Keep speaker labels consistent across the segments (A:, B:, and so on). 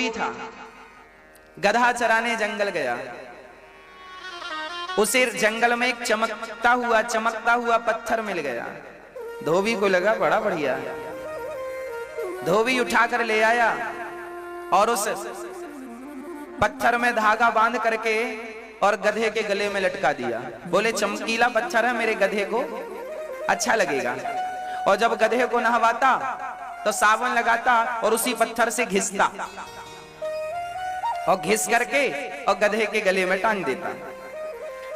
A: धोबी था, गधा चराने जंगल गया। उसे जंगल में एक चमकता हुआ पत्थर मिल गया। धोबी को लगा बड़ा बढ़िया। धोबी उठाकर ले आया और उस पत्थर में धागा बांध करके और गधे के गले में लटका दिया। बोले चमकीला पत्थर है, मेरे गधे को अच्छा लगेगा। और जब गधे को नहवाता तो साबुन लगाता और उसी पत्थर से घिसता और घिस करके और गधे के गले में टांग देता।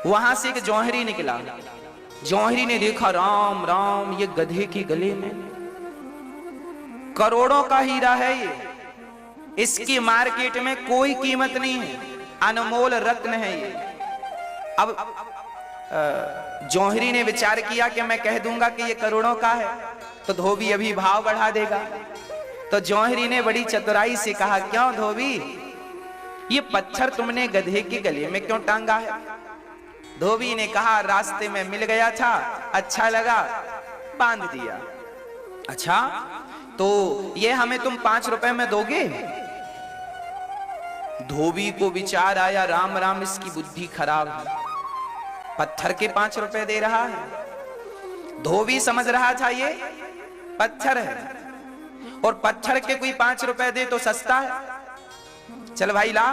A: वहां से एक जौहरी निकला। जौहरी ने देखा, राम राम, ये गधे के गले में करोड़ों का हीरा है, ये इसकी मार्केट में कोई कीमत नहीं है, अनमोल रत्न है ये। अब जौहरी ने विचार किया कि मैं कह दूंगा कि ये करोड़ों का है तो धोबी अभी भाव बढ़ा देगा। तो जौहरी ने बड़ी चतुराई से कहा, क्यों धोबी, ये पत्थर तुमने गधे के गले में क्यों टांगा है? धोबी ने कहा, रास्ते में मिल गया था, अच्छा लगा, बांध दिया। अच्छा, तो ये हमें तुम 5 रुपए में दोगे? धोबी को विचार आया, राम राम, इसकी बुद्धि खराब है, पत्थर के 5 रुपए दे रहा है। धोबी समझ रहा था ये पत्थर है और पत्थर के कोई 5 रुपए दे तो सस्ता है, चल भाई ला।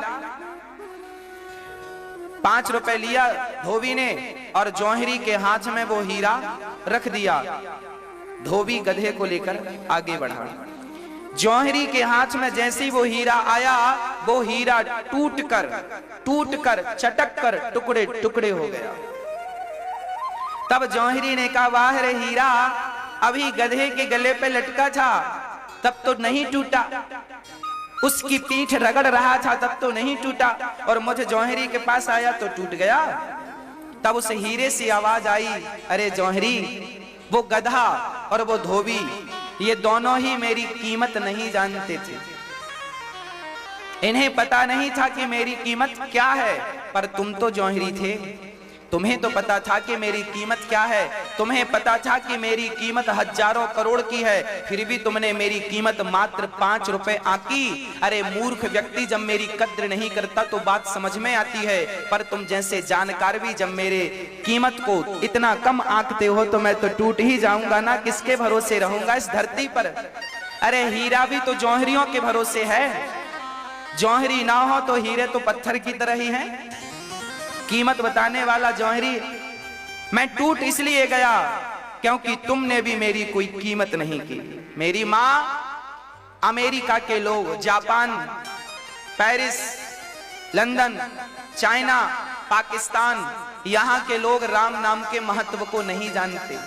A: 5 रुपए लिया धोबी ने और जौहरी के हाथ में वो हीरा रख दिया। धोबी गधे को लेकर आगे बढ़ा। जौहरी के हाथ में जैसे ही वो हीरा आया, वो हीरा टूट कर चटक कर टुकड़े टुकड़े हो गया। तब जौहरी ने कहा, वाह रे हीरा, अभी गधे के गले पे लटका था तब तो नहीं टूटा, उसकी पीठ रगड़ रहा था तब तो नहीं टूटा, और मुझे जौहरी के पास आया तो टूट गया। तब उस हीरे से आवाज आई, अरे जौहरी, वो गधा और वो धोबी, ये दोनों ही मेरी कीमत नहीं जानते थे। इन्हें पता नहीं था कि मेरी कीमत क्या है, पर तुम तो जौहरी थे, तुम्हें तो पता था कि मेरी कीमत क्या है। तुम्हें पता था कि मेरी कीमत हजारों करोड़ की है, फिर भी तुमने मेरी कीमत मात्र 5 रुपए आंकी। अरे मूर्ख व्यक्ति, जब मेरी कद्र नहीं करता तो बात समझ में आती है, पर तुम जैसे जानकार भी जब मेरे कीमत को इतना कम आंकते हो तो मैं तो टूट ही जाऊंगा ना, किसके भरोसे रहूंगा इस धरती पर। अरे हीरा भी तो जौहरियों के भरोसे है, जौहरी ना हो तो हीरे तो पत्थर की तरह ही हैं। कीमत बताने वाला जौहरी, मैं टूट इसलिए गया क्योंकि तुमने भी मेरी कोई कीमत नहीं की। मेरी माँ, अमेरिका के लोग, Japan, Paris, London, China, Pakistan, यहाँ के लोग राम नाम के महत्व को नहीं जानते।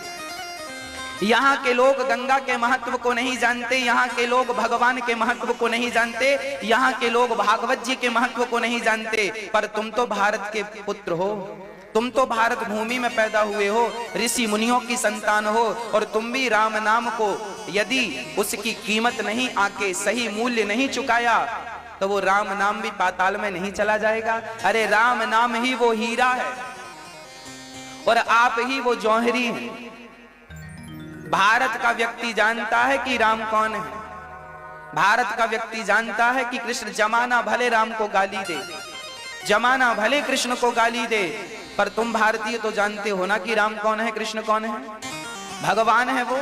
A: यहाँ के लोग गंगा के महत्व को नहीं जानते, यहाँ के लोग भगवान के महत्व को नहीं जानते, यहाँ के लोग भागवत जी के महत्व को नहीं जानते। पर तुम तो भारत के पुत्र हो, तुम तो भारत भूमि में पैदा हुए हो, ऋषि मुनियों की संतान हो, और तुम भी राम नाम को यदि उसकी कीमत नहीं आके सही मूल्य नहीं चुकाया तो वो राम नाम भी पाताल में नहीं चला जाएगा। अरे राम नाम ही वो हीरा है और आप ही वो जौहरी हैं। भारत का व्यक्ति जानता है कि राम कौन है, भारत का व्यक्ति जानता है कि कृष्ण, जमाना भले राम को गाली दे, जमाना भले कृष्ण को गाली दे, पर तुम भारतीय तो जानते हो ना कि राम कौन है, कृष्ण कौन है, भगवान है वो।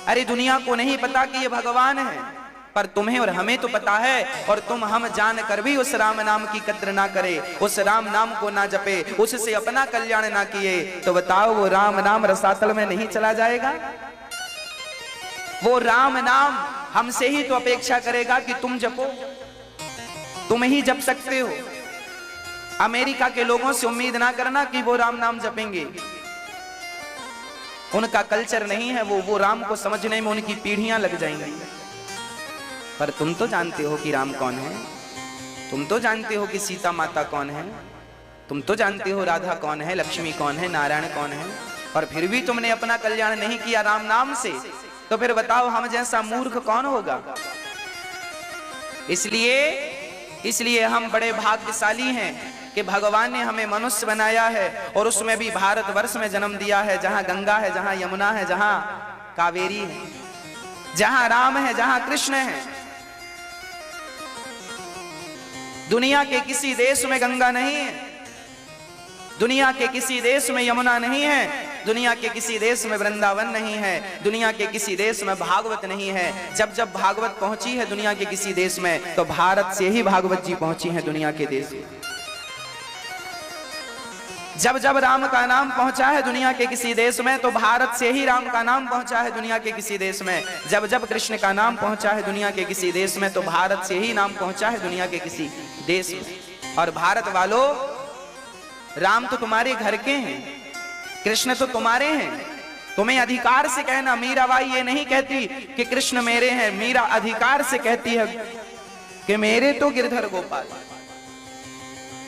A: अरे दुनिया को नहीं पता कि ये भगवान है, पर तुम्हें और हमें तो पता है, और तुम हम जान कर भी उस राम नाम की कद्र ना करे, उस राम नाम को ना जपे, उससे अपना कल्याण ना किए, तो बताओ वो राम नाम रसातल में नहीं चला जाएगा? वो राम नाम हमसे ही तो अपेक्षा करेगा कि तुम जपो, तुम ही जप सकते हो। अमेरिका के लोगों से उम्मीद ना करना कि वो राम नाम जपेंगे, उनका कल्चर नहीं है, वो राम को समझने में उनकी पीढ़ियां लग जाएंगी। पर तुम तो जानते हो कि राम कौन है, तुम तो जानते हो कि सीता माता कौन है, तुम तो जानते हो राधा कौन है, लक्ष्मी कौन है, नारायण कौन है, और फिर भी तुमने अपना कल्याण नहीं किया राम नाम से, तो फिर बताओ हम जैसा मूर्ख कौन होगा? इसलिए हम बड़े भाग्यशाली हैं कि भगवान ने हमें मनुष्य बनाया है, और उसमें भी भारतवर्ष में जन्म दिया है, जहां गंगा है, जहां यमुना है, जहां कावेरी है, जहां राम है, जहां कृष्ण है। दुनिया के किसी देश में गंगा नहीं है, दुनिया के किसी देश में यमुना नहीं है, दुनिया के किसी देश में वृंदावन नहीं है, दुनिया के किसी देश में भागवत नहीं है। जब जब भागवत पहुंची है दुनिया के किसी देश में, तो भारत से ही भागवत जी पहुंची हैं दुनिया के देश में। जब जब राम का नाम पहुंचा है दुनिया के किसी देश में, तो भारत से ही राम का नाम पहुंचा है दुनिया के किसी देश में। जब जब कृष्ण का नाम पहुंचा है दुनिया के किसी देश में, तो भारत से ही नाम पहुंचा है दुनिया के किसी देश में। और भारत वालों, राम तो तुम्हारे घर के हैं, कृष्ण तो तुम्हारे हैं। तुम्हें अधिकार से कहना, मीराबाई ये नहीं कहती कि कृष्ण मेरे हैं, मीरा अधिकार से कहती है कि मेरे तो गिरधर गोपाल।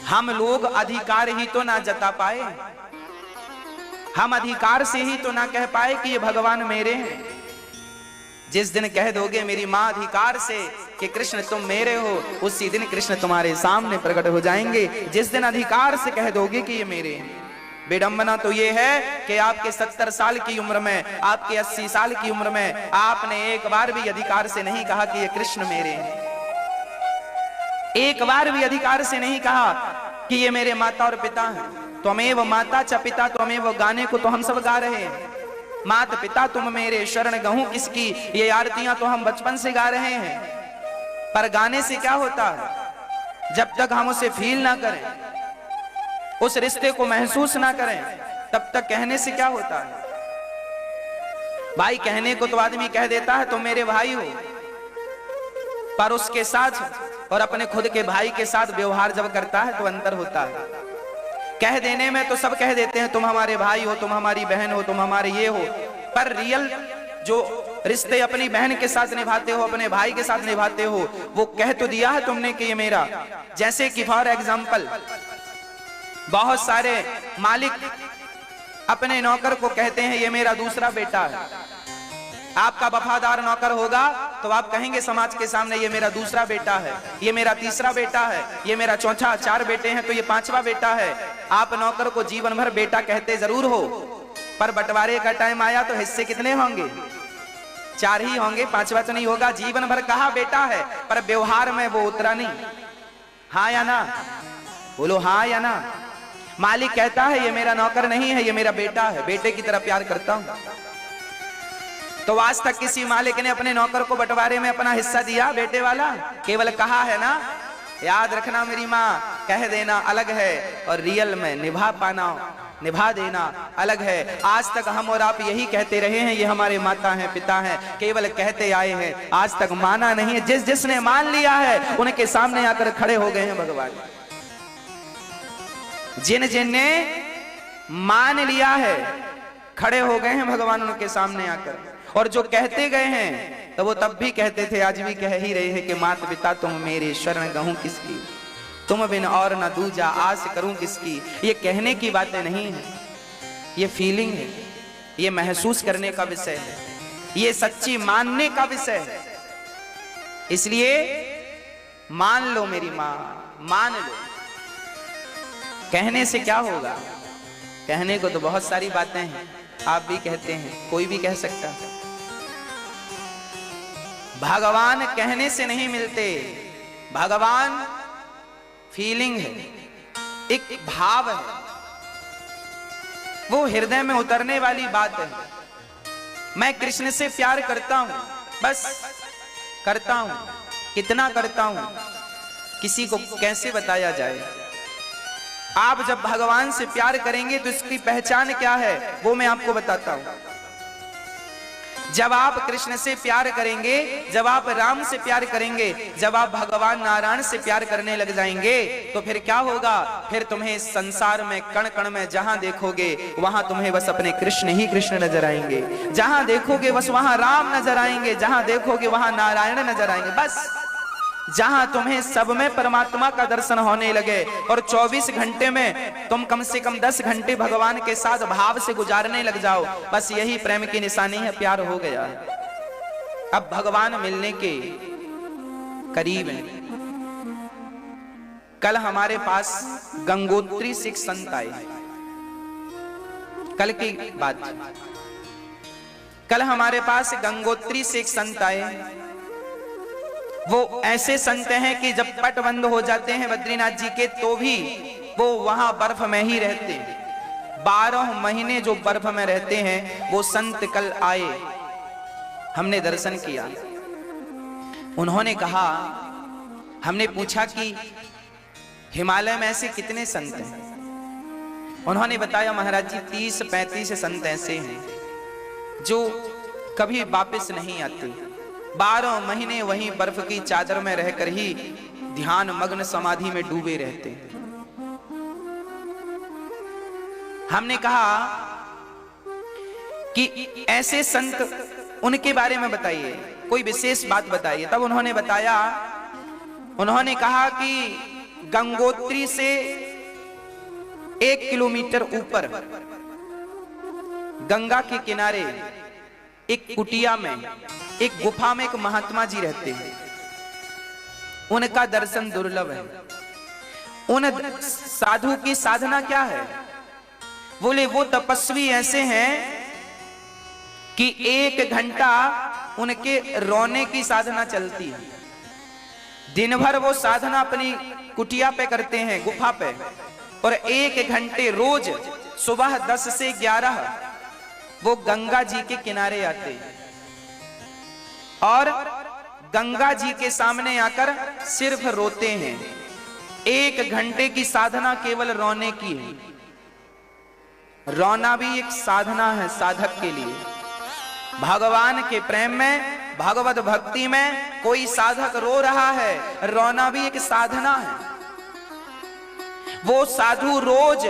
A: हम लोग अधिकार ही तो ना जता पाए, हम अधिकार से ही तो ना कह पाए कि ये भगवान मेरे हैं। जिस दिन कह दोगे मेरी मां अधिकार से कि कृष्ण तुम मेरे हो, उसी दिन कृष्ण तुम्हारे सामने प्रकट हो जाएंगे। जिस दिन अधिकार से कह दोगे कि ये मेरे हैं। विडंबना तो ये है कि आपके 70 साल की उम्र में, आपके 80 साल की उम्र में आपने एक बार भी अधिकार से नहीं कहा कि ये कृष्ण मेरे हैं। एक बार भी अधिकार से नहीं कहा कि ये मेरे माता और पिता हैं। त्वमेव माता च पिता त्वमेव गाने को तो हम सब गा रहे हैं। माता पिता तुम मेरे शरण गहूं किसकी, ये आरतियां तो हम बचपन से गा रहे हैं। पर गाने से क्या होता है? जब तक हम उसे फील ना करें, उस रिश्ते को महसूस ना करें, तब तक कहने से क्या होता है? भाई कहने को तो आदमी कह देता है तुम मेरे भाई हो, पर उसके साथ और अपने खुद के भाई के साथ व्यवहार जब करता है तो अंतर होता है। कह देने में तो सब कह देते हैं तुम हमारे भाई हो, तुम हमारी बहन हो, तुम हमारे ये हो, पर रियल जो रिश्ते अपनी बहन के साथ निभाते हो, अपने भाई के साथ निभाते हो, वो कह तो दिया है तुमने कि ये मेरा। जैसे कि फॉर एग्जाम्पल, बहुत सारे मालिक अपने नौकर को कहते हैं ये मेरा दूसरा बेटा है। आपका वफादार नौकर होगा तो आप कहेंगे समाज के सामने ये मेरा दूसरा बेटा है, ये मेरा तीसरा बेटा है, ये मेरा चौथा, 4 बेटे हैं तो ये 5वां बेटा है। आप नौकर को जीवन भर बेटा कहते जरूर हो, पर बंटवारे का टाइम आया तो हिस्से कितने होंगे? 4 ही होंगे, 5वां तो नहीं होगा। जीवन भर कहा बेटा है, पर व्यवहार में वो उतरा नहीं। हाँ या ना? बोलो हाँ या ना। मालिक कहता है ये मेरा नौकर नहीं है, ये मेरा बेटा है, बेटे की तरह प्यार करता हूं। तो आज तक किसी मालिक ने अपने नौकर को बंटवारे में अपना हिस्सा दिया बेटे वाला? केवल कहा है ना। याद रखना मेरी माँ, कह देना अलग है और रियल में निभा पाना, निभा देना अलग है। आज तक हम और आप यही कहते रहे हैं ये हमारे माता हैं, पिता हैं, केवल कहते आए हैं, आज तक माना नहीं है। जिस जिसने मान लिया है उनके सामने आकर खड़े हो गए हैं भगवान। जिन जिन ने मान लिया है खड़े हो गए हैं भगवान उनके सामने आकर। और जो कहते गए हैं तो वो तब भी कहते थे, आज भी कह ही रहे हैं कि माता पिता तुम मेरे शरण गहूं किसकी, तुम बिन और न दूजा आस करूं किसकी। ये कहने की बातें नहीं है, ये फीलिंग है, ये महसूस करने का विषय है, ये सच्ची मानने का विषय है। इसलिए मान लो मेरी मां, मान लो। कहने से क्या होगा? कहने को तो बहुत सारी बातें हैं, आप भी कहते हैं, कोई भी कह सकता है। भगवान कहने से नहीं मिलते, भगवान फीलिंग है, एक भाव है, वो हृदय में उतरने वाली बात है। मैं कृष्ण से प्यार करता हूं, बस करता हूं। कितना करता हूं किसी को कैसे बताया जाए? आप जब भगवान से प्यार करेंगे तो इसकी पहचान क्या है वो मैं आपको बताता हूं। जब आप कृष्ण से प्यार करेंगे, जब आप राम से प्यार करेंगे, जब आप भगवान नारायण से प्यार करने लग जाएंगे, तो फिर क्या होगा? फिर तुम्हें इस संसार में कण कण में जहां देखोगे वहां तुम्हें बस अपने कृष्ण ही कृष्ण नजर आएंगे। जहां देखोगे बस वहां राम नजर आएंगे, जहां देखोगे वहां नारायण नजर आएंगे। बस जहां तुम्हें सब में परमात्मा का दर्शन होने लगे और 24 घंटे में तुम कम से कम 10 घंटे भगवान के साथ भाव से गुजारने लग जाओ, बस यही प्रेम की निशानी है, प्यार हो गया। अब भगवान मिलने के करीब है। कल हमारे पास गंगोत्री से एक संत आए, कल की बात। कल हमारे पास गंगोत्री से एक संत आए वो ऐसे संत हैं कि जब पट बंद हो जाते हैं बद्रीनाथ जी के तो भी वो वहां बर्फ में ही रहते हैं। 12 महीने जो बर्फ में रहते हैं वो संत कल आए, हमने दर्शन किया। उन्होंने कहा, हमने पूछा कि हिमालय में ऐसे कितने संत हैं? उन्होंने बताया महाराज जी 30-35 संत ऐसे हैं जो कभी वापस नहीं आते, 12 महीने वहीं बर्फ की चादर में रहकर ही ध्यान मग्न समाधि में डूबे रहते हैं। हमने कहा कि ऐसे संत उनके बारे में बताइए, कोई विशेष बात बताइए। तब उन्होंने बताया, उन्होंने कहा कि गंगोत्री से 1 किलोमीटर ऊपर गंगा के किनारे एक कुटिया में, एक गुफा में एक महात्मा जी रहते हैं। उनका दर्शन दुर्लभ है। उन साधु की साधना क्या है? बोले वो तपस्वी ऐसे हैं कि 1 घंटा उनके रोने की साधना चलती है। दिन भर वो साधना अपनी कुटिया पे करते हैं, गुफा पे, और 1 घंटे रोज सुबह 10 से 11 वो गंगा जी के किनारे आते हैं और गंगा जी के सामने आकर सिर्फ रोते हैं। 1 घंटे की साधना केवल रोने की है। रोना भी एक साधना है साधक के लिए। भगवान के प्रेम में, भगवत भक्ति में कोई साधक रो रहा है, रोना भी एक साधना है। वो साधु रोज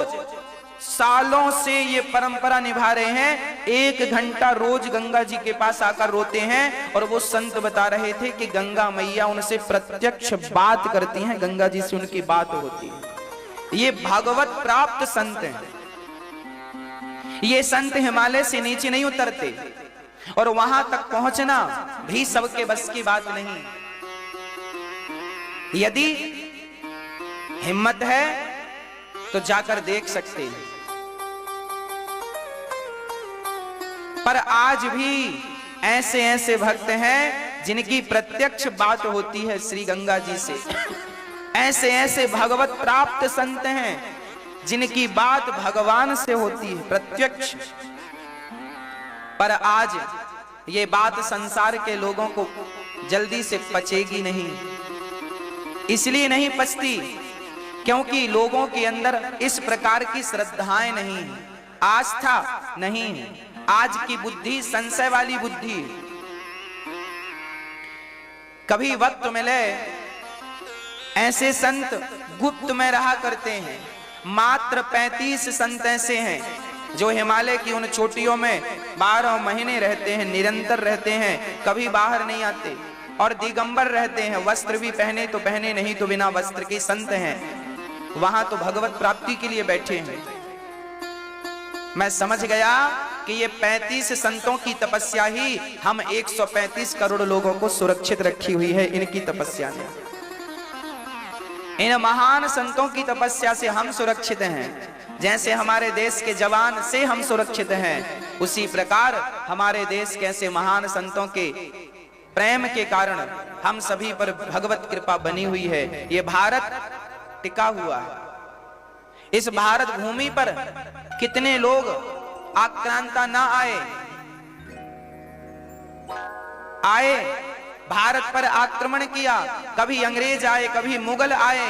A: सालों से ये परंपरा निभा रहे हैं, 1 घंटा रोज गंगा जी के पास आकर रोते हैं। और वो संत बता रहे थे कि गंगा मैया उनसे प्रत्यक्ष बात करती हैं, गंगा जी से उनकी बात होती है। ये भागवत प्राप्त संत हैं। ये संत हिमालय से नीचे नहीं उतरते और वहां तक पहुंचना भी सबके बस की बात नहीं। यदि हिम्मत है तो जाकर देख सकते हैं। पर आज भी ऐसे ऐसे भक्त हैं जिनकी प्रत्यक्ष बात होती है श्री गंगा जी से। ऐसे ऐसे भगवत प्राप्त संत हैं जिनकी बात भगवान से होती है प्रत्यक्ष। पर आज ये बात संसार के लोगों को जल्दी से पचेगी नहीं। इसलिए नहीं पचती क्योंकि लोगों के अंदर इस प्रकार की श्रद्धाएं नहीं है, आस्था नहीं है। आज की बुद्धि संशय वाली बुद्धि है। कभी वक्त मिले ऐसे संत गुप्त में रहा करते हैं। मात्र 35 संत ऐसे हैं जो हिमालय की उन चोटियों में 12 महीने रहते हैं, निरंतर रहते हैं, कभी बाहर नहीं आते और दिगंबर रहते हैं। वस्त्र भी पहने तो पहने, नहीं तो बिना वस्त्र के संत हैं। वहां तो भगवत प्राप्ति के लिए बैठे हैं। मैं समझ गया कि ये 35 संतों की तपस्या ही हम 135 करोड़ लोगों को सुरक्षित रखी हुई है। इनकी तपस्या ने, इन महान संतों की तपस्या से हम सुरक्षित हैं। जैसे हमारे देश के जवान से हम सुरक्षित हैं, उसी प्रकार हमारे देश के ऐसे महान संतों के प्रेम के कारण हम सभी पर भगवत कृपा बनी हुई है। ये भारत टिका हुआ है। इस भारत भूमि पर कितने लोग आक्रांता ना आए, भारत पर आक्रमण किया। कभी अंग्रेज आए, कभी मुगल आए,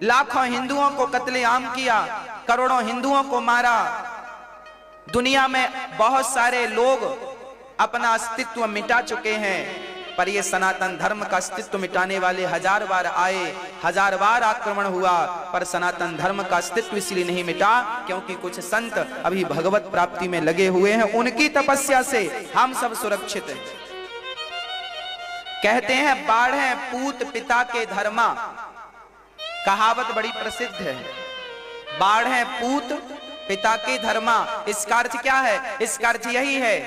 A: लाखों हिंदुओं को कत्लेआम किया, करोड़ों हिंदुओं को मारा। दुनिया में बहुत सारे लोग अपना अस्तित्व मिटा चुके हैं, पर ये सनातन धर्म का अस्तित्व मिटाने वाले 1000 बार आए, 1000 बार आक्रमण हुआ, पर सनातन धर्म का अस्तित्व इसलिए नहीं मिटा क्योंकि कुछ संत अभी भगवत प्राप्ति में लगे हुए हैं। उनकी तपस्या से हम सब सुरक्षित हैं। कहते हैं बाढ़े पूत पिता के धर्मा, कहावत बड़ी प्रसिद्ध है। बाढ़े पूत पिता के धर्मा, इसका अर्थ क्या है? इसका अर्थ यही है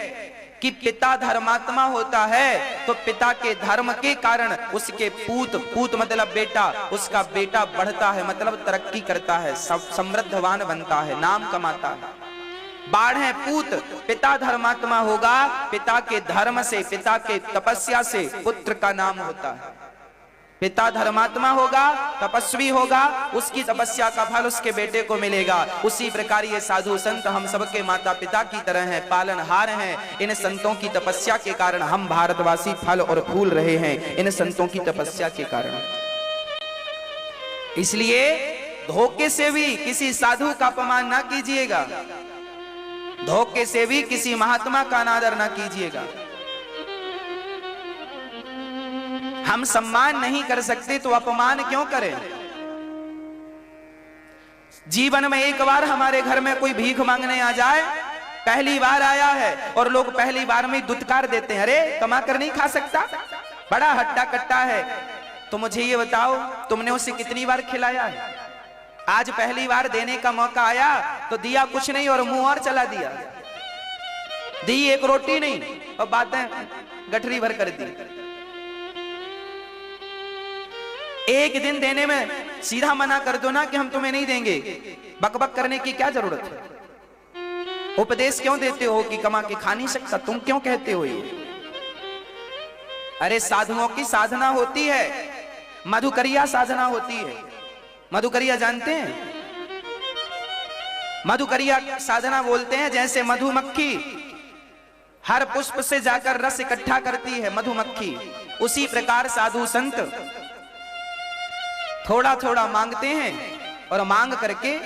A: कि पिता धर्मात्मा होता है तो पिता के धर्म के कारण उसके पूत मतलब बेटा, उसका बेटा बढ़ता है, मतलब तरक्की करता है, समृद्धवान बनता है, नाम कमाता है। बाढ़ है पूत, पिता धर्मात्मा होगा, पिता के धर्म से, पिता के तपस्या से पुत्र का नाम होता है। पिता धर्मात्मा होगा, तपस्वी होगा, उसकी तपस्या का फल उसके बेटे को मिलेगा। उसी प्रकार ये साधु संत हम सबके माता पिता की तरह हैं, पालनहार हैं। इन संतों की तपस्या के कारण हम भारतवासी फल और फूल रहे हैं, इन संतों की तपस्या के कारण। इसलिए धोखे से भी किसी साधु का अपमान ना कीजिएगा, धोखे से भी किसी महात्मा का अनादर ना कीजिएगा। हम सम्मान नहीं कर सकते तो अपमान क्यों करें? जीवन में एक बार हमारे घर में कोई भीख मांगने आ जाए, पहली बार आया है और लोग पहली बार में दुत्कार देते हैं, अरे कमा कर नहीं खा सकता, बड़ा हट्टा कट्टा है। तो मुझे ये बताओ, तुमने उसे कितनी बार खिलाया है? आज पहली बार देने का मौका आया तो दिया कुछ नहीं और मुंह और चला दिया, दी एक रोटी नहीं और बातें गठरी भर कर दी। एक दिन देने में सीधा मना कर दो ना कि हम तुम्हें नहीं देंगे, बकबक करने की क्या जरूरत है? उपदेश क्यों देते हो कि कमा के खा नहीं सकता, तुम क्यों कहते हो ये? अरे साधुओं की साधना होती है, मधुकरिया साधना होती है। मधुकरिया जानते हैं? मधुकरिया साधना बोलते हैं जैसे मधुमक्खी हर पुष्प से जाकर रस इकट्ठा करती है मधुमक्खी, उसी प्रकार साधु संत थोड़ा थोड़ा मांगते हैं और मांग करके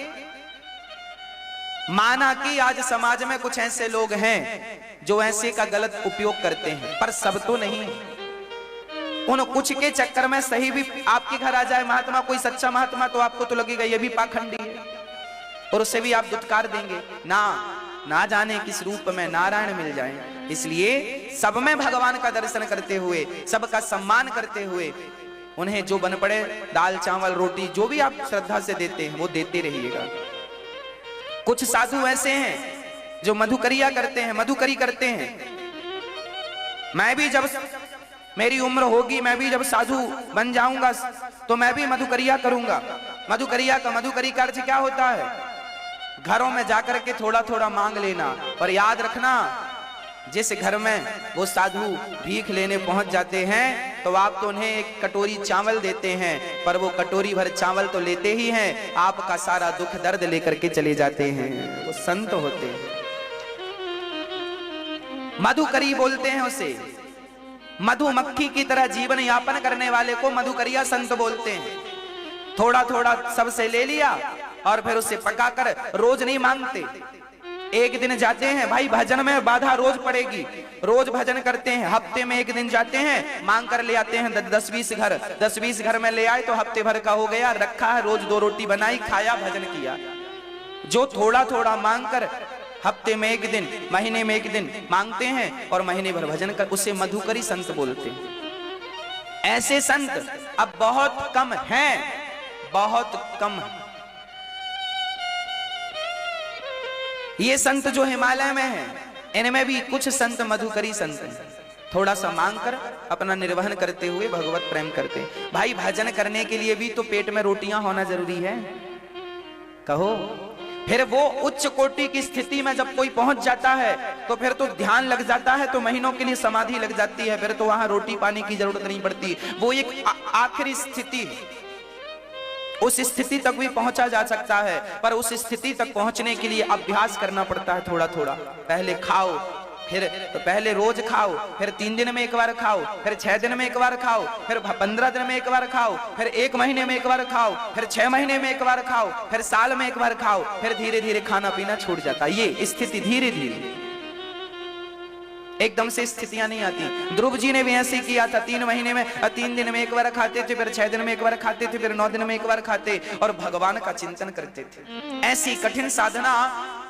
A: माना कि आज समाज में कुछ ऐसे लोग हैं जो ऐसे का गलत उपयोग करते हैं, पर सब तो नहीं। उन कुछ के चक्कर में सही भी आपके घर आ जाए महात्मा, कोई सच्चा महात्मा, तो आपको तो लगेगा ये भी पाखंडी है और उससे भी आप दुत्कार देंगे। ना जाने किस रूप में नारायण मिल जाए। इसलिए सब में भगवान का दर्शन करते हुए, सबका सम्मान करते हुए, उन्हें जो बन पड़े दाल चावल रोटी जो भी आप श्रद्धा से देते हैं वो देते रहिएगा। कुछ साधु ऐसे हैं जो मधुकरिया करते हैं, मधुकरी करते हैं। मैं भी जब मेरी उम्र होगी, मैं भी जब साधु बन जाऊंगा तो मैं भी मधुकरिया करूंगा। मधुकरी का अर्थ क्या होता है? घरों में जाकर के थोड़ा थोड़ा मांग लेना। और याद रखना, जिस घर में वो साधु भीख लेने पहुंच जाते हैं तो आप तो उन्हें एक कटोरी चावल देते हैं, पर वो कटोरी भर चावल तो लेते ही हैं, आपका सारा दुख दर्द लेकर के चले जाते हैं। वो संत होते हैं, मधुकरी बोलते हैं उसे। मधुमक्खी की तरह जीवन यापन करने वाले को मधुकरिया संत बोलते हैं। थोड़ा थोड़ा सबसे ले लिया और फिर उसे पकाकर, रोज नहीं मांगते। एक दिन जाते हैं, भाई भजन में बाधा रोज पड़ेगी, रोज भजन करते हैं। हफ्ते में एक दिन जाते हैं, मांग कर ले आते हैं 10-20 घर, 10-20 घर में ले आए तो हफ्ते भर का हो गया, रखा है, रोज 2 रोटी बनाई, खाया, भजन किया। जो थोड़ा थोड़ा मांग कर हफ्ते में एक दिन, महीने में एक दिन मांगते हैं और महीने भर भजन कर, उसे मधुकरी संत बोलते हैं। ऐसे संत अब बहुत कम हैं, बहुत कम है। ये संत जो हिमालय में हैं, इनमें भी कुछ संत मधुकरी संत हैं, थोड़ा सा मांग कर अपना निर्वहन करते हुए भगवत प्रेम करते हैं। भाई भजन करने के लिए भी तो पेट में रोटियां होना जरूरी है, कहो। फिर वो उच्च कोटि की स्थिति में जब कोई पहुंच जाता है तो फिर तो ध्यान लग जाता है, तो महीनों के लिए समाधि लग जाती है, फिर तो वहां रोटी पानी की जरूरत नहीं पड़ती। वो एक आखिरी स्थिति है, उस स्थिति तक भी पहुंचा जा सकता है, पर उस स्थिति तक पहुंचने के लिए अभ्यास करना पड़ता है थोड़ा थोड़ा। पहले खाओ, फिर तो पहले रोज खाओ, फिर 3 दिन में एक बार खाओ, फिर 6 दिन में एक बार खाओ, फिर 15 दिन में एक बार खाओ, फिर 1 महीने में एक बार खाओ, फिर 6 महीने में एक बार खाओ, फिर साल में एक बार खाओ, फिर धीरे धीरे खाना पीना छूट जाता है। ये स्थिति धीरे धीरे, एकदम से स्थितियां नहीं आती। ध्रुव जी ने भी ऐसे किया था, 3 महीने में 3 दिन में एक बार खाते थे, फिर 6 दिन में एक बार खाते थे, फिर 9 दिन में एक बार खाते और भगवान का चिंतन करते थे। ऐसी कठिन साधना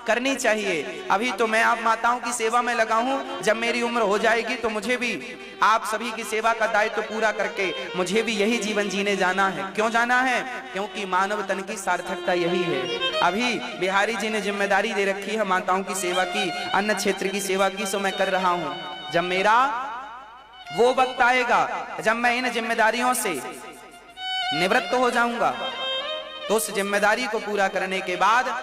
A: करनी चाहिए। अभी तो मैं आप माताओं की सेवा में लगा हूं, जब मेरी उम्र हो जाएगी तो मुझे भी आप सभी की सेवा का दायित्व पूरा करके मुझे भी यही जीवन जीने जाना है। क्यों जाना है? क्योंकि मानव तन की सार्थकता यही है। अभी बिहारी जी ने जिम्मेदारी दे रखी है माताओं की सेवा की, अन्न क्षेत्र की सेवा की, सो मैं कर रहा हूं। जब मेरा वो वक्त आएगा जब मैं इन जिम्मेदारियों से निवृत्त हो जाऊंगा तो उस जिम्मेदारी को पूरा करने के बाद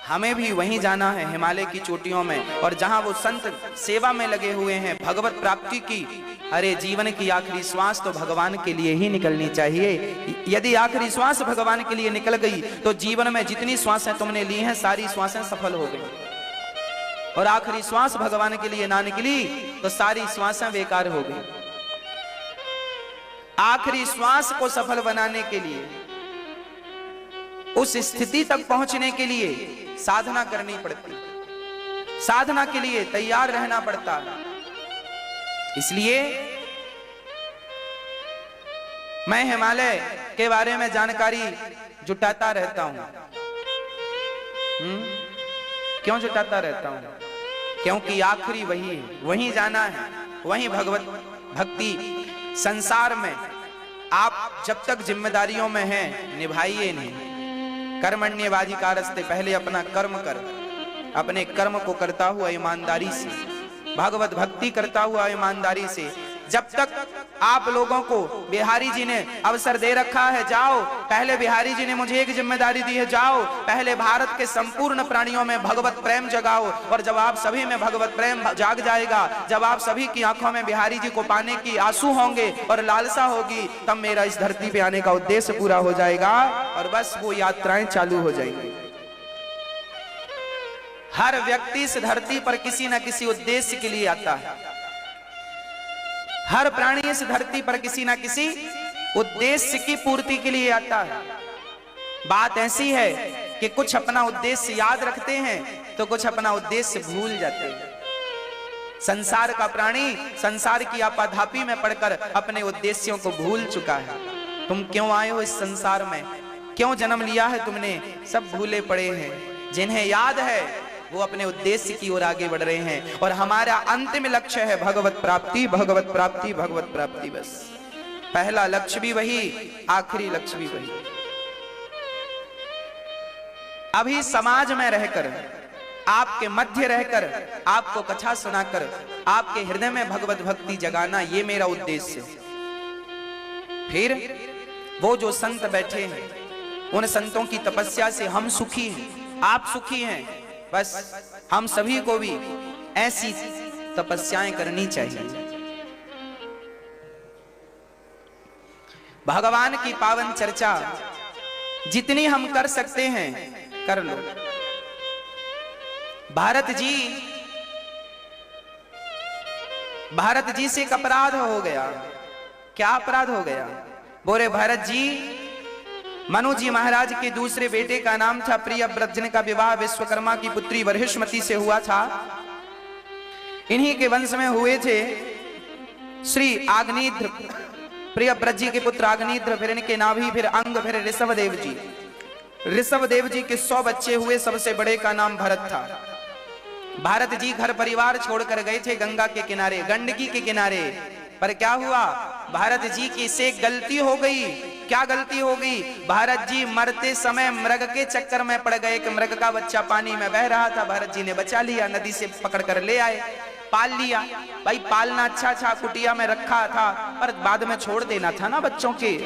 A: हमें भी वहीं जाना है, हिमालय की चोटियों में, और जहां वो संत सेवा में लगे हुए हैं भगवत प्राप्ति की। अरे जीवन की आखिरी श्वास तो भगवान के लिए ही निकलनी चाहिए। यदि आखिरी श्वास भगवान के लिए निकल गई तो जीवन में जितनी श्वासें तुमने ली हैं सारी श्वासें सफल हो गई, और आखिरी श्वास भगवान के लिए ना निकली तो सारी श्वासें बेकार हो गई। आखिरी श्वास को सफल बनाने के लिए, उस स्थिति तक पहुंचने के लिए साधना करनी पड़ती, साधना के लिए तैयार रहना पड़ता। इसलिए मैं हिमालय के बारे में जानकारी जुटाता रहता हूं। क्यों जुटाता रहता हूं? क्योंकि आखिरी वही है, वहीं जाना है, वहीं भगवत भक्ति। संसार में आप जब तक जिम्मेदारियों में हैं निभाइए नहीं। कर्मण्यवादी का रास्ते, पहले अपना कर्म कर, अपने कर्म को करता हुआ ईमानदारी से, भगवत भक्ति करता हुआ ईमानदारी से। जब तक आप लोगों को बिहारी जी ने अवसर दे रखा है, जाओ, पहले बिहारी जी ने मुझे एक जिम्मेदारी दी है, जाओ पहले भारत के संपूर्ण प्राणियों में भगवत प्रेम जगाओ। और जब आप सभी में भगवत प्रेम जाग जाएगा, जब आप सभी की आंखों में बिहारी जी को पाने की आंसू होंगे और लालसा होगी, तब मेरा इस धरती पे आने का उद्देश्य पूरा हो जाएगा और बस वो यात्राएं चालू हो जाएंगी। हर व्यक्ति इस धरती पर किसी न किसी उद्देश्य के लिए आता है। हर प्राणी इस धरती पर किसी न किसी उद्देश्य की पूर्ति के लिए आता है। बात ऐसी है कि कुछ अपना उद्देश्य याद रखते हैं तो कुछ अपना उद्देश्य भूल जाते हैं। संसार का प्राणी संसार की आपाधापी में पड़कर अपने उद्देश्यों को भूल चुका है। तुम क्यों आए हो इस संसार में, क्यों जन्म लिया है तुमने, सब भूले पड़े हैं। जिन्हें याद है वो अपने उद्देश्य की ओर आगे बढ़ रहे हैं, और हमारा अंतिम लक्ष्य है भगवत प्राप्ति, भगवत प्राप्ति, भगवत प्राप्ति। बस पहला लक्ष्य भी वही, आखिरी लक्ष्य भी वही। अभी समाज में रहकर, आपके मध्य रहकर, आपको कथा सुनाकर आपके हृदय में भगवत भक्ति जगाना, ये मेरा उद्देश्य है। फिर वो जो संत बैठे हैं, उन संतों की तपस्या से हम सुखी हैं, आप सुखी हैं। बस हम सभी को भी ऐसी तपस्याएं करनी चाहिए। भगवान की पावन चर्चा जितनी हम कर सकते हैं कर लो। भारत जी से एक अपराध हो गया। क्या अपराध हो गया? बोले भरत जी, मनु जी महाराज के दूसरे बेटे का नाम था प्रियव्रत, जिनका विवाह विश्वकर्मा की पुत्री बर्हिष्मति से हुआ था। इन्हीं के वंश में हुए थे श्री आग्नेत्र, प्रियव्रत जी के पुत्र आग्नेत्र, फिर इनके नाभि, फिर अंग, फिर ऋषभदेव जी। ऋषभदेव जी के 100 बच्चे हुए, सबसे बड़े का नाम भरत था। भारत जी घर परिवार छोड़कर गए थे गंगा के किनारे, गंडकी के किनारे। पर क्या हुआ, भारत जी की से गलती हो गई। क्या गलती हो गई? भारत जी मरते समय मृग के चक्कर में पड़ गए कि मृग का बच्चा पानी में बह रहा था, भारत जी ने बचा लिया, नदी से पकड़ कर ले आए, पाल लिया। भाई पालना अच्छा था, कुटिया में रखा था, पर बाद में छोड़ देना था ना, बच्चों के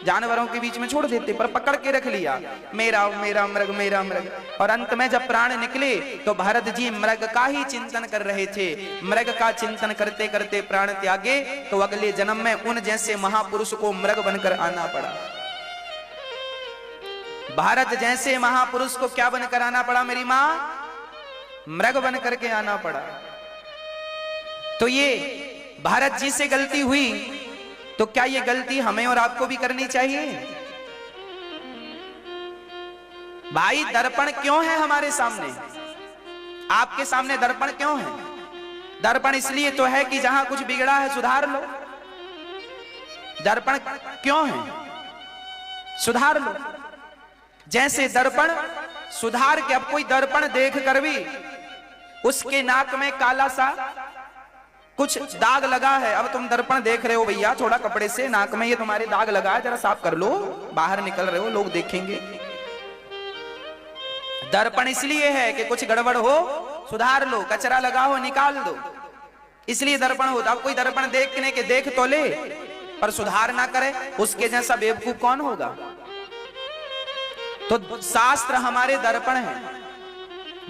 A: जानवरों के बीच में छोड़ देते, पर पकड़ के रख लिया, मेरा मेरा मृग, मेरा मृग। और अंत में जब प्राण निकले तो भारत जी मृग का ही चिंतन कर रहे थे। मृग का चिंतन करते करते प्राण त्यागे तो अगले जन्म में उन जैसे महापुरुष को मृग बनकर आना पड़ा। भारत जैसे महापुरुष को क्या बनकर आना पड़ा मेरी मां? मृग बनकर के आना पड़ा। तो ये भारत जी से गलती हुई, तो क्या ये गलती हमें और आपको भी करनी चाहिए? भाई दर्पण क्यों है हमारे सामने? आपके सामने दर्पण क्यों है? दर्पण इसलिए तो है कि जहां कुछ बिगड़ा है सुधार लो। दर्पण क्यों है? सुधार लो। जैसे दर्पण सुधार के, अब कोई दर्पण देख कर भी उसके नाक में काला सा कुछ दाग लगा है, अब तुम दर्पण देख रहे हो, भैया थोड़ा कपड़े से नाक में ये तुम्हारे दाग लगा है, जरा साफ कर लो, बाहर निकल रहे हो, लोग देखेंगे। दर्पण इसलिए है कि कुछ गड़बड़ हो सुधार लो, कचरा लगा हो निकाल दो, इसलिए दर्पण होता। अब कोई दर्पण देखने के देख तो ले पर सुधार ना करे, उसके जैसा बेवकूफ कौन होगा? तो शास्त्र हमारे दर्पण है।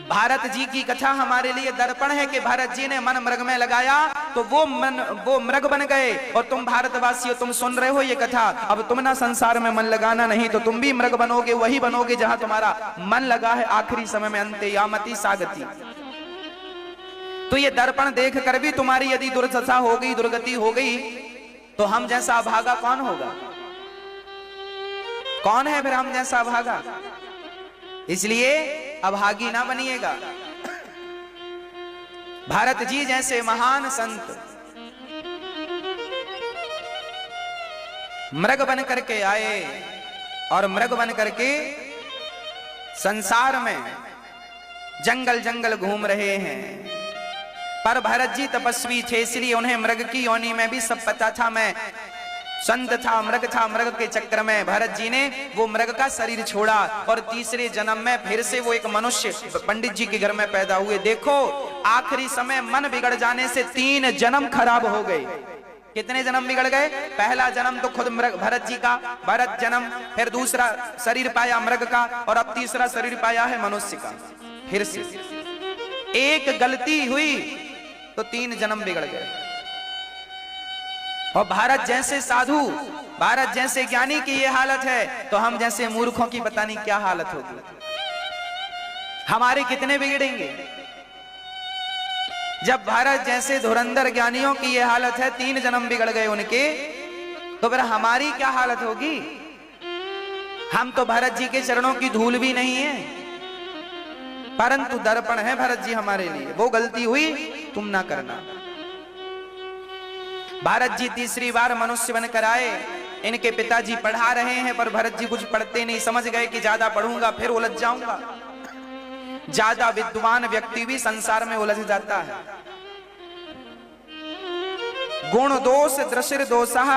A: भारत जी की कथा हमारे लिए दर्पण है कि भारत जी ने मन मृग में लगाया तो वो मृग बन गए। और तुम भारतवासी हो, तुम सुन रहे हो ये कथा। अब तुम ना संसार में मन लगाना, नहीं तो तुम भी मृग बनोगे, वही बनोगे जहां तुम्हारा मन लगा है आखिरी समय में, अंते यामति सागति। तो ये दर्पण देख कर भी तुम्हारी यदि दुर्दशा हो गई, दुर्गति हो गई, तो हम जैसा अभागा कौन होगा? कौन है फिर हम जैसा अभागा? इसलिए अभागी ना बनिएगा। भारत जी जैसे महान संत मृग बन करके आए और मृग बन करके संसार में जंगल जंगल घूम रहे हैं। पर भरत जी तपस्वी थे, इसलिए उन्हें मृग की योनि में भी सब पता था। मैं संत था, मृग के चक्कर में भरत जी ने वो मृग का शरीर छोड़ा और तीसरे जन्म में फिर से वो एक मनुष्य पंडित जी के घर में पैदा हुए। देखो आखिरी समय मन बिगड़ जाने से 3 जन्म खराब हो गए। कितने जन्म बिगड़ गए? पहला जन्म तो खुद भरत जी का, भरत जन्म, फिर दूसरा शरीर पाया मृग का, और अब तीसरा शरीर पाया है मनुष्य का। फिर से एक गलती हुई तो 3 जन्म बिगड़ गए। और भारत जैसे साधु, भारत जैसे ज्ञानी की ये हालत है, तो हम जैसे मूर्खों की पता नहीं क्या हालत होगी। हमारे कितने बिगड़ेंगे? जब भारत जैसे धुरंधर ज्ञानियों की ये हालत है, 3 जन्म बिगड़ गए उनके, तो फिर हमारी क्या हालत होगी? हम तो भरत जी के चरणों की धूल भी नहीं है, परंतु दर्पण है भरत जी हमारे लिए। वो गलती हुई तुम ना करना। भारत जी तीसरी बार मनुष्य बनकर आए। इनके पिताजी पढ़ा रहे हैं, पर भरत जी कुछ पढ़ते नहीं। समझ गए कि ज्यादा पढ़ूंगा फिर उलझ जाऊंगा। ज्यादा विद्वान व्यक्ति भी संसार में उलझ जाता है। गुण दोष दृशिर दोषः,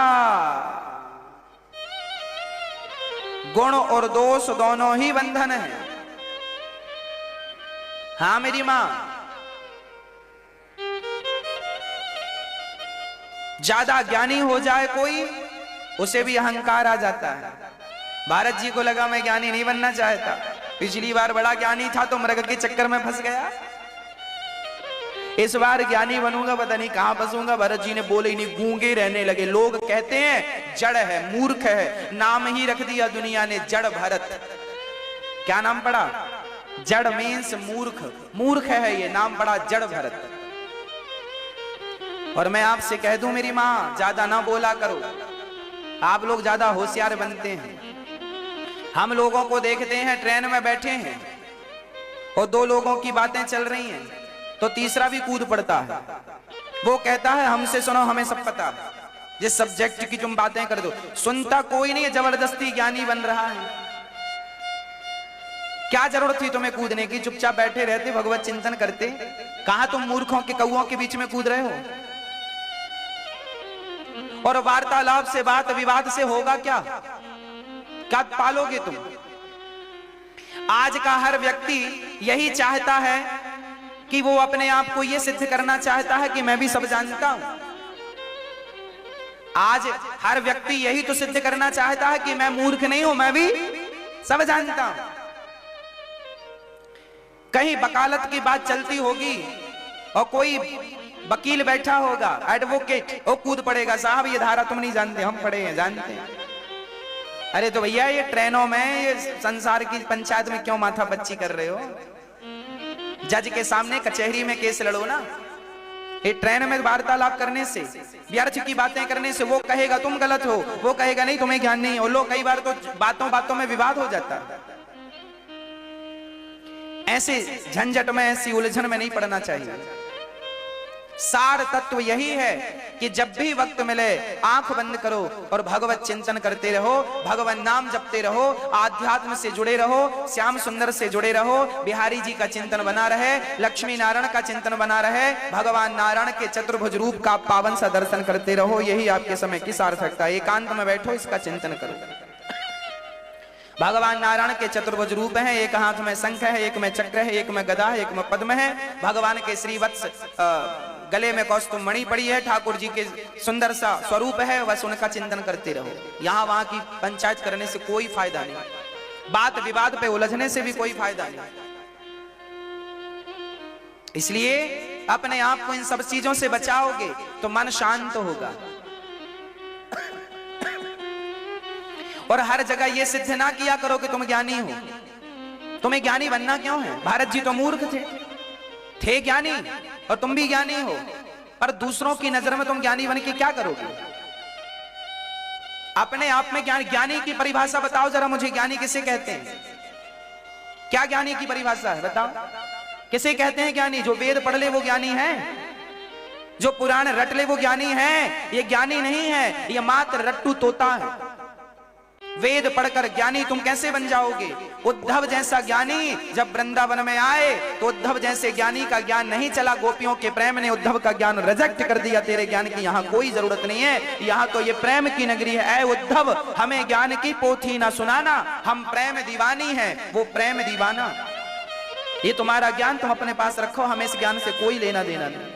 A: गुण और दोष दोनों ही बंधन है। हाँ मेरी मां, ज्यादा ज्ञानी हो जाए कोई, उसे भी अहंकार आ जाता है। भारत जी को लगा मैं ज्ञानी नहीं बनना चाहता, पिछली बार बड़ा ज्ञानी था तो मृग के चक्कर में फंस गया, इस बार ज्ञानी बनूंगा पता नहीं कहां फंसूंगा। भरत जी ने बोले ही नहीं, गूंगे रहने लगे। लोग कहते हैं जड़ है, मूर्ख है, नाम ही रख दिया दुनिया ने जड़ भरत। क्या नाम पड़ा? जड़ मीन्स मूर्ख, मूर्ख है ये, नाम पड़ा जड़ भरत। और मैं आपसे कह दूं मेरी मां, ज्यादा ना बोला करो। आप लोग ज्यादा होशियार बनते हैं। हम लोगों को देखते हैं ट्रेन में बैठे हैं और 2 लोगों की बातें चल रही हैं, तो तीसरा भी कूद पड़ता है। वो कहता है हमसे सुनो, हमें सब पता है, जिस सब्जेक्ट की तुम बातें कर दो। सुनता कोई नहीं है, जबरदस्ती ज्ञानी बन रहा है। क्या जरूरत थी तुम्हें कूदने की? चुपचाप बैठे रहते, भगवत चिंतन करते। कहां तुम मूर्खों के कौओं के बीच में कूद रहे हो? और वार्तालाप से, बात विवाद से होगा क्या? क्या पालोगे तुम? आज का हर व्यक्ति यही चाहता है कि वो अपने आप को ये सिद्ध करना चाहता है कि मैं भी सब जानता हूं। आज हर व्यक्ति यही तो सिद्ध करना चाहता है कि मैं मूर्ख नहीं हूं, मैं भी सब जानता हूं। कहीं वकालत की बात चलती होगी और कोई वकील बैठा होगा, एडवोकेट, वो कूद पड़ेगा, साहब ये धारा तुम नहीं जानते, हम पढ़े हैं, जानते हैं। अरे तो भैया ये ट्रेनों में, ये संसार की पंचायत में क्यों माथा पच्ची कर रहे हो? जज के सामने कचहरी में केस लड़ो ना। ये ट्रेन में वार्तालाप करने से, व्यर्थ की बातें करने से, वो कहेगा तुम गलत हो, वो कहेगा नहीं तुम्हें ज्ञान नहीं हो। लोग कई बार तो बातों बातों में विवाद हो जाता है। ऐसे झंझट में, ऐसी उलझन में नहीं पड़ना चाहिए। सार तत्व यही है कि जब भी वक्त मिले आंख बंद करो और भगवत चिंतन करते रहो, भगवान नाम जपते रहो, आध्यात्म से जुड़े रहो, श्याम सुंदर से जुड़े रहो, बिहारी जी का चिंतन बना रहे, लक्ष्मी नारायण का चिंतन बना रहे, भगवान नारायण के चतुर्भुज रूप का पावन सा दर्शन करते रहो। यही आपके समय की सार्थकता है। एकांत में बैठो, इसका चिंतन करो। भगवान नारायण के चतुर्भुज रूप हैं। एक हाथ में शंख है, एक में चक्र है, एक में गदा है, एक में पद्म है। भगवान के श्रीवत्स गले में कौस्तुभ मणि पड़ी है। ठाकुर जी के सुंदर सा स्वरूप है, बस उनका चिंतन करते रहो। यहाँ वहां की पंचायत करने से कोई फायदा नहीं। बात विवाद पे उलझने से भी कोई फायदा नहीं। इसलिए अपने आप को इन सब चीजों से बचाओगे तो मन शांत होगा। और हर जगह ये सिद्ध ना किया करो कि तुम ज्ञानी हो। तुम्हें ज्ञानी बनना क्यों है? भारत जी तो मूर्ख थे ज्ञानी, और तुम भी ज्ञानी हो, पर दूसरों की नजर में तुम ज्ञानी बन के क्या करोगे? अपने आप में ज्ञानी की परिभाषा बताओ जरा मुझे। ज्ञानी किसे कहते हैं? क्या ज्ञानी की परिभाषा है बताओ? किसे कहते हैं ज्ञानी? जो वेद पढ़ ले वो ज्ञानी है, जो पुराण रट ले वो ज्ञानी है। ये ज्ञानी नहीं है, ये मात्र रट्टू तोता है। वेद पढ़कर ज्ञानी तुम कैसे बन जाओगे? उद्धव जैसा ज्ञानी जब वृंदावन में आए तो उद्धव जैसे ज्ञानी का ज्ञान नहीं चला। गोपियों के प्रेम ने उद्धव का ज्ञान रिजेक्ट कर दिया। तेरे ज्ञान की यहाँ कोई जरूरत नहीं है, यहाँ तो ये प्रेम की नगरी है। ऐ उद्धव, हमें ज्ञान की पोथी ना सुनाना, हम प्रेम दीवानी है, वो प्रेम दीवाना। ये तुम्हारा ज्ञान तुम अपने पास रखो, हमें इस ज्ञान से कोई लेना देना नहीं।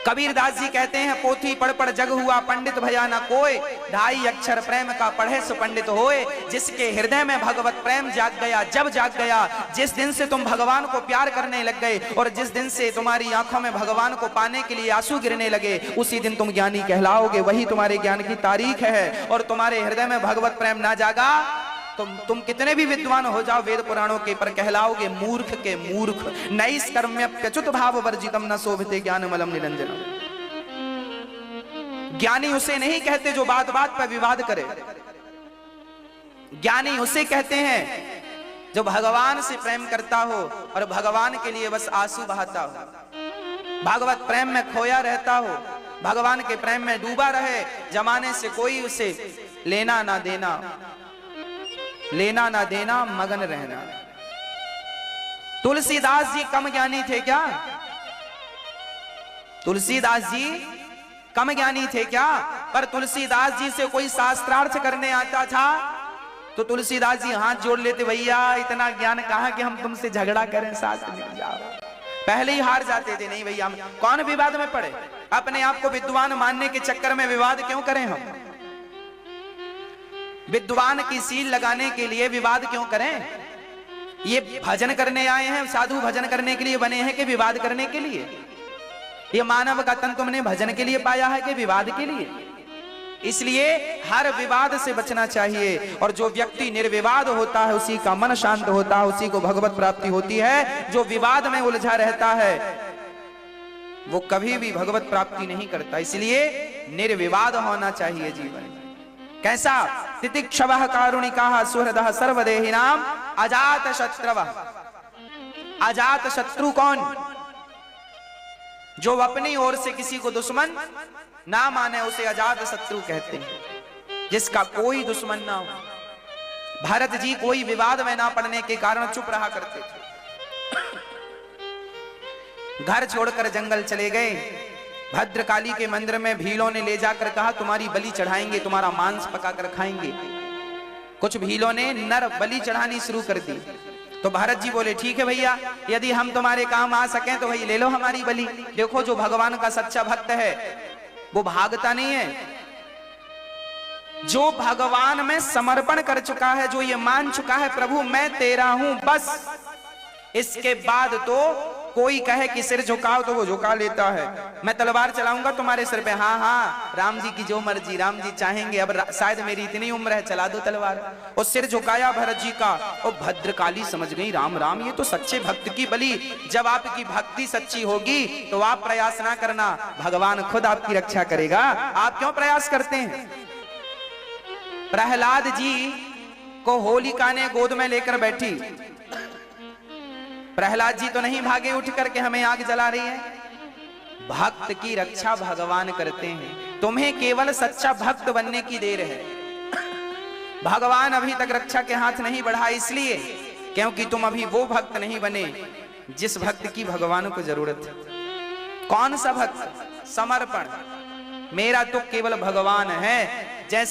A: कबीरदास जी कहते हैं, पोथी पढ़ पढ़ जग हुआ पंडित भया ना कोय, ढाई अक्षर प्रेम का पढ़े सो पंडित होए। जिसके हृदय में भगवत प्रेम जाग गया, जब जाग गया, जिस दिन से तुम भगवान को प्यार करने लग गए और जिस दिन से तुम्हारी आंखों में भगवान को पाने के लिए आंसू गिरने लगे, उसी दिन तुम ज्ञानी कहलाओगे। वही तुम्हारे ज्ञान की तारीख है। और तुम्हारे हृदय में भगवत प्रेम ना जागा तुम कितने भी विद्वान हो जाओ वेद पुराणों के, पर कहलाओगे मूर्ख के मूर्ख। नैष्कर्म्यप्यच्युत भाव वर्जितम न शोभिते ज्ञानमलम निरंजनम। ज्ञानी उसे नहीं कहते जो बात बात पर विवाद करे। ज्ञानी उसे कहते हैं जो भगवान से प्रेम करता हो और भगवान के लिए बस आंसू बहाता हो, भागवत प्रेम में खोया रहता हो, भगवान के प्रेम में डूबा रहे, जमाने से कोई उसे लेना ना देना, लेना ना देना, मगन रहना। तुलसीदास जी कम ज्ञानी थे क्या? तुलसीदास जी कम ज्ञानी थे क्या? पर तुलसीदास जी से कोई शास्त्रार्थ करने आता था तो तुलसीदास जी हाथ जोड़ लेते, भैया इतना ज्ञान कहां कि हम तुमसे झगड़ा करें, शास्त्र मिल जाओ। पहले ही हार जाते थे। नहीं भैया, कौन विवाद में पड़े? अपने आप को विद्वान मानने के चक्कर में विवाद क्यों करें? हम विद्वान की सील लगाने के लिए विवाद क्यों करें? ये भजन करने आए हैं, साधु भजन करने के लिए बने हैं कि विवाद करने के लिए? ये मानव का तन तुमने भजन के लिए पाया है कि विवाद के लिए? इसलिए हर विवाद से बचना चाहिए। और जो व्यक्ति निर्विवाद होता है उसी का मन शांत होता है, उसी को भगवत प्राप्ति होती है। जो विवाद में उलझा रहता है वो कभी भी भगवत प्राप्ति नहीं करता। इसलिए निर्विवाद होना चाहिए जीवन। कैसा? तितिक्षवः कारुणिकाः सुहृदः सर्वदेहिनां अजात शत्रवः। अजात शत्रु कौन? जो अपनी ओर से किसी को दुश्मन ना माने उसे अजात शत्रु कहते हैं, जिसका कोई दुश्मन ना हो। भरत जी कोई विवाद में ना पड़ने के कारण चुप रहा करते थे। घर छोड़कर जंगल चले गए। भद्रकाली के मंदिर में भीलों ने ले जाकर कहा, तुम्हारी बलि चढ़ाएंगे, तुम्हारा मांस पकाकर खाएंगे। कुछ भीलों ने नर बलि चढ़ानी शुरू कर दी। तो भरत जी बोले, ठीक है भैया, यदि हम तुम्हारे काम आ सकें तो भाई ले लो हमारी बलि। देखो, जो भगवान का सच्चा भक्त है वो भागता नहीं है। जो भगवान में समर्पण कर चुका है, जो ये मान चुका है प्रभु मैं तेरा हूं, बस इसके बाद तो कोई कहे कि सिर झुकाओ तो वो झुका लेता है। मैं तलवार चलाऊंगा तुम्हारे सिर पे, हाँ हाँ राम जी की जो मर्जी, राम जी चाहेंगे, अब शायद मेरी इतनी उम्र है, चला दो तलवार। और सिर झुकाया भरत जी का। और भद्रकाली समझ गई, राम राम ये तो सच्चे भक्त की बलि। जब आपकी भक्ति सच्ची होगी तो आप प्रयास ना करना, भगवान खुद आपकी रक्षा करेगा। आप क्यों प्रयास करते हैं? प्रहलाद जी को होलिका ने गोद में लेकर बैठी। प्रहलाद जी तो नहीं भागे उठ करके हमें आग जला रही है। भक्त की रक्षा भगवान करते हैं। तुम्हें केवल सच्चा भक्त बनने की देर है। भगवान अभी तक रक्षा के हाथ नहीं बढ़ा, इसलिए क्योंकि तुम अभी वो भक्त नहीं बने जिस भक्त की भगवान को जरूरत है। कौन सा भक्त? समर्पण। मेरा तो केवल भगवान है। जैसे